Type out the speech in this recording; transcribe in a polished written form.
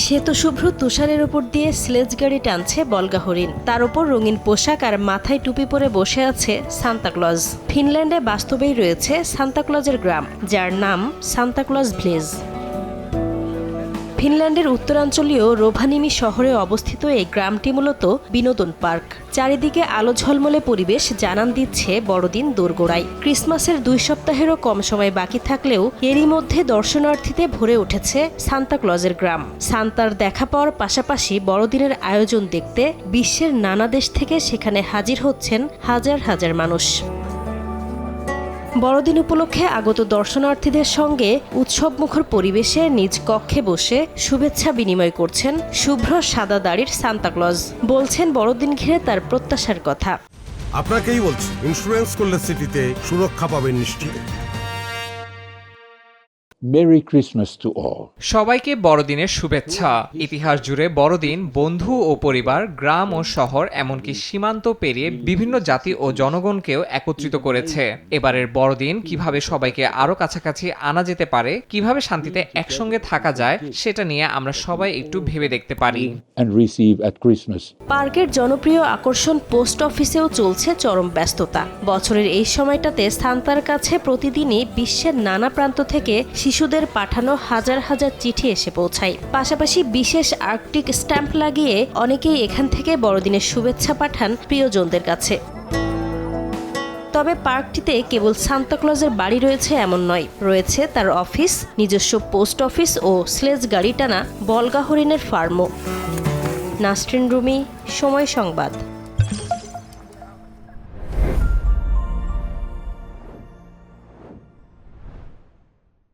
শ্বেতশুভ্র তুষারের উপর দিয়ে স্লেজ গাড়ি টানছে বলগা হরিণ। তার উপর রঙিন পোশাক আর মাথায় টুপি পরে বসে আছে সান্তাক্লজ। ফিনল্যান্ডে বাস্তবেই রয়েছে সান্তাক্লজের গ্রাম, যার নাম সান্তাক্লজ ভিলেজ। ফিনল্যান্ডের উত্তরাঞ্চলীয় রোভানিমি শহরে অবস্থিত এই গ্রামটি মূলত বিনোদন পার্ক। চারিদিকে আলো ঝলমলে পরিবেশ জানান দিচ্ছে বড়দিন দোরগোড়ায়। ক্রিসমাসের 2 সপ্তাহেরও কম সময় বাকি থাকলেও এরই মধ্যে দর্শনার্থীতে ভরে উঠেছে সান্তাক্লজের গ্রাম। সান্তার দেখা পাওয়ার পাশাপাশি বড়দিনের আয়োজন দেখতে বিশ্বের নানা দেশ থেকে সেখানে হাজির হচ্ছেন হাজার হাজার মানুষ। বড়দিন উপলক্ষে আগত দর্শনার্থীদের সঙ্গে উৎসবমুখর পরিবেশে নিজ কক্ষে বসে শুভেচ্ছা বিনিময় করছেন শুভ্র সাদা দাড়ির সান্তাক্লজ। বলছেন বড়দিন ঘিরে তার প্রত্যাশার কথা। আপনাকেই বলছি, ইন্স্যুরেন্স করলে সিটিতে সুরক্ষা পাবেন নিশ্চিত। Merry Christmas to all. সবাইকে বড়দিনের শুভেচ্ছা। ইতিহাস জুড়ে বড়দিন বন্ধু ও পরিবার, গ্রাম ও শহর, এমনকি সীমান্ত পেরিয়ে বিভিন্ন জাতি ও জনগণকেও একত্রিত করেছে। এবারের বড়দিন কিভাবে সবাইকে আরো কাছাকাছি আনা যেতে পারে, কিভাবে শান্তিতে একসঙ্গে থাকা যায়, সেটা নিয়ে আমরা সবাই একটু ভেবে দেখতে পারি। And receive at Christmas. পার্কের জনপ্রিয় আকর্ষণ পোস্ট অফিসেও চলছে চরম ব্যস্ততা। বছরের এই সময়টাতে সান্তার কাছে প্রতিদিনই বিশ্বের নানা প্রান্ত থেকে শিশুদের পাঠানো হাজার হাজার চিঠি এসে পৌঁছায়। পাশাপাশি বিশেষ আর্কটিক স্ট্যাম্প লাগিয়ে অনেকেই এখান থেকে বড়দিনের শুভেচ্ছা পাঠান প্রিয়জনদের কাছে। তবে পার্কটিতে কেবল সান্তাক্লজের বাড়ি রয়েছে এমন নয়, রয়েছে তার অফিস, নিজস্ব পোস্ট অফিস ও স্লেজ গাড়ি টানা বলগা হরিণের ফার্মও। নাসরিন রুমি, সময় সংবাদ।